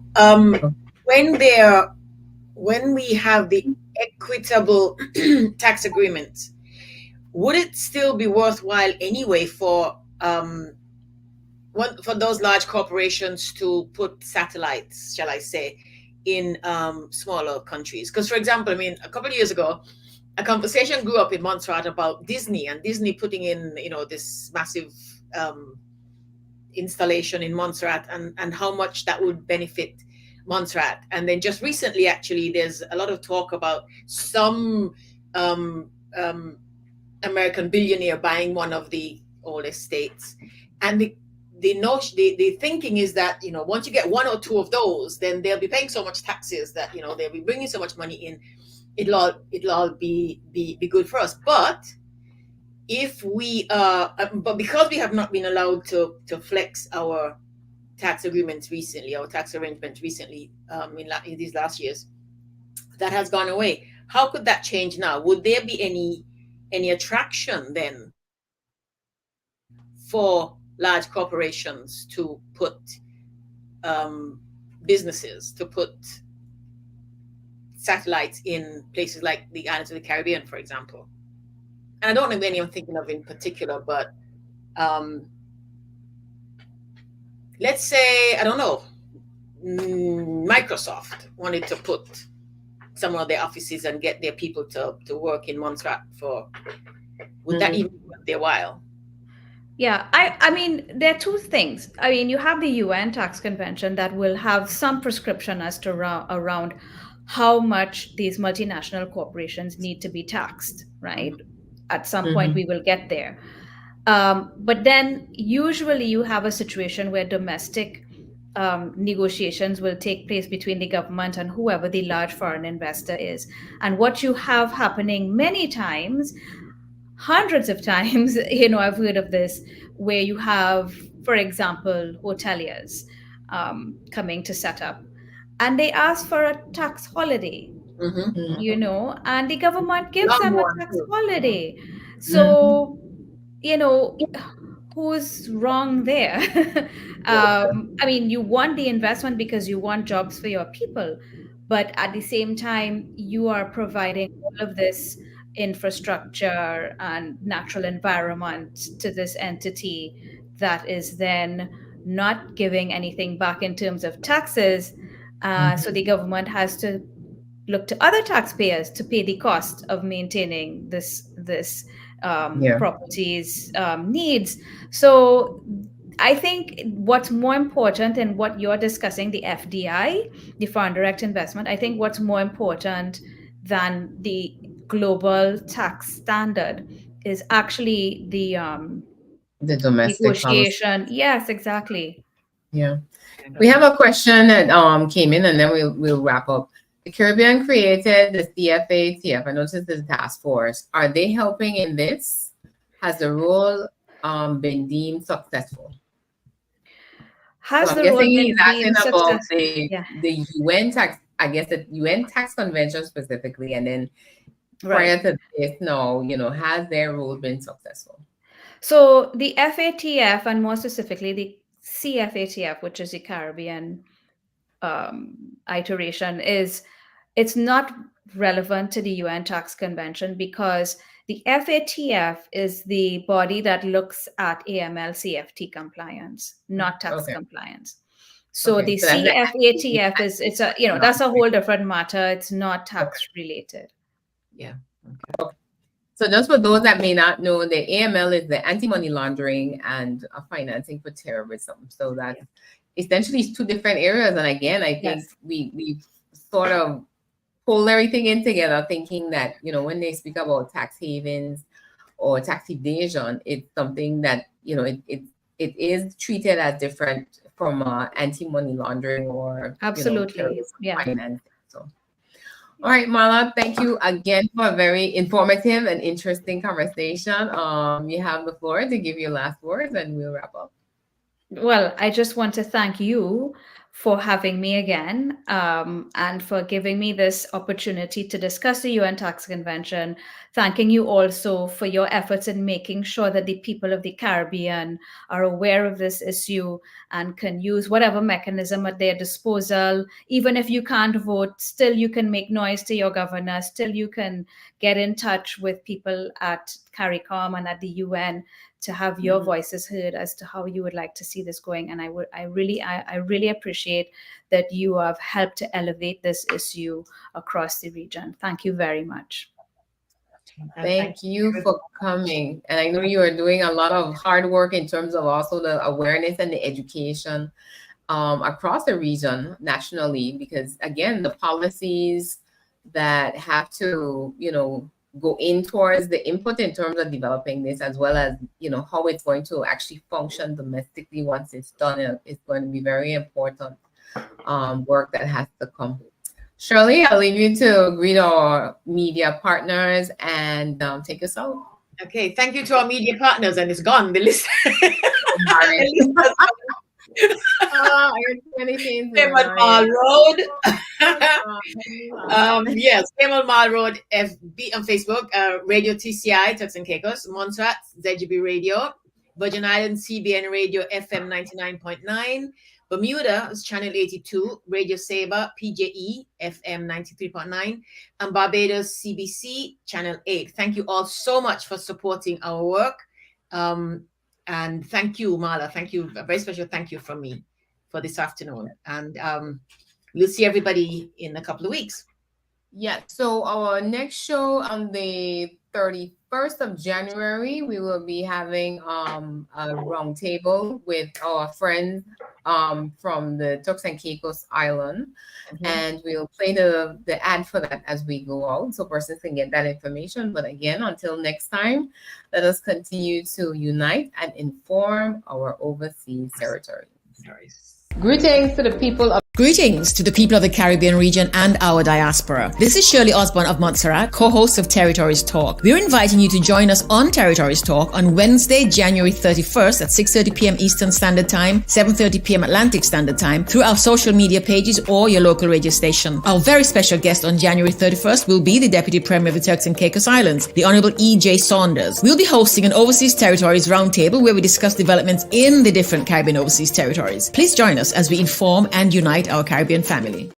when we have the equitable tax agreements, would it still be worthwhile anyway for those large corporations to put satellites, shall I say, in smaller countries? Because, for example, I mean, a couple of years ago, a conversation grew up in Montserrat about Disney, and Disney putting in, this massive installation in Montserrat, and how much that would benefit Montserrat. And then just recently, actually, there's a lot of talk about some American billionaire buying one of the old estates. And the thinking is that, once you get one or two of those, then they'll be paying so much taxes that, they'll be bringing so much money in, it'll all be good for us. But if we but because we have not been allowed to flex our tax agreements recently, our tax arrangements recently, in these last years, that has gone away. How could that change now? Would there be any attraction then for large corporations to put businesses to put satellites in places like the islands of the Caribbean, for example? And I don't know any I'm thinking of in particular, but let's say, I don't know, Microsoft wanted to put some of their offices and get their people to work in Montserrat would that even be worth their while? Yeah, I mean, there are two things. I mean, you have the UN tax convention that will have some prescription as to around how much these multinational corporations need to be taxed, right? At some point, we will get there. But then usually you have a situation where domestic negotiations will take place between the government and whoever the large foreign investor is. And what you have happening many times, hundreds of times, I've heard of this, where you have, for example, hoteliers coming to set up, and they ask for a tax holiday, and the government gives them a tax holiday. So, who's wrong there? I mean, you want the investment because you want jobs for your people, but at the same time, you are providing all of this infrastructure and natural environment to this entity that is then not giving anything back in terms of taxes. So the government has to look to other taxpayers to pay the cost of maintaining this property's needs. So I think what's more important in what you're discussing, the FDI, the foreign direct investment, I think what's more important than the global tax standard is actually the domestic negotiation. policy. Yes, exactly. Yeah. We have a question that came in, and then we'll wrap up. The Caribbean created the CFA-TF. I noticed the task force. Are they helping in this? Has the role been deemed successful? Has so the I'm role guessing been he's asking deemed about successful? the UN tax, I guess the UN tax convention specifically, and then prior to this, no, has their role been successful? So the FATF, and more specifically the CFATF, which is the Caribbean iteration, it's not relevant to the UN Tax Convention because the FATF is the body that looks at AML CFT compliance, not tax compliance. So the CFATF is that's a whole different matter. It's not tax related. Yeah. Okay. So just for those that may not know, the AML is the anti-money laundering and financing for terrorism. So that's essentially two different areas. And again, I think we sort of pull everything in together, thinking that, when they speak about tax havens or tax evasion, it's something that, it is treated as different from anti-money laundering or absolutely financing. So. All right, Marla, thank you again for a very informative and interesting conversation. You have the floor to give your last words and we'll wrap up. Well, I just want to thank you for having me again and for giving me this opportunity to discuss the UN Tax Convention. Thanking you also for your efforts in making sure that the people of the Caribbean are aware of this issue and can use whatever mechanism at their disposal. Even if you can't vote, still you can make noise to your governor, still you can get in touch with people at CARICOM and at the UN to have your voices heard as to how you would like to see this going. And I really appreciate that you have helped to elevate this issue across the region. Thank you very much. Thank you for coming. And I know you are doing a lot of hard work in terms of also the awareness and the education across the region nationally, because again, the policies that have to, go in towards the input in terms of developing this, as well as, how it's going to actually function domestically once it's done, is going to be very important work that has to come. Shirley, I'll leave you to greet our media partners and take us out. Okay, thank you to our media partners, and it's gone, the list. Cayman Marl Road. Yes, Cayman Marl Road, FB on Facebook, Radio TCI, Turks and Caicos, Montserrat, ZJB Radio, Virgin Islands, CBN Radio FM 99.9, Bermuda is Channel 82, Radio Saba, PJFE FM 93.9, and Barbados, CBC Channel 8. Thank you all so much for supporting our work. And thank you, Marla. Thank you. A very special thank you from me for this afternoon. And we'll see everybody in a couple of weeks. Yeah. So our next show on the 31st of January, we will be having a roundtable with our friends from the Turks and Caicos Island. And we'll play the ad for that as we go out, so persons can get that information. But again, until next time, let us continue to unite and inform our overseas territories. Greetings to the people of the Caribbean region and our diaspora. This is Shirley Osborne of Montserrat, co-host of Territories Talk. We're inviting you to join us on Territories Talk on Wednesday, January 31st at 6:30 p.m. Eastern Standard Time, 7:30 p.m. Atlantic Standard Time through our social media pages or your local radio station. Our very special guest on January 31st will be the Deputy Premier of the Turks and Caicos Islands, the Honorable E.J. Saunders. We'll be hosting an Overseas Territories Roundtable where we discuss developments in the different Caribbean overseas territories. Please join us as we inform and unite our Caribbean family.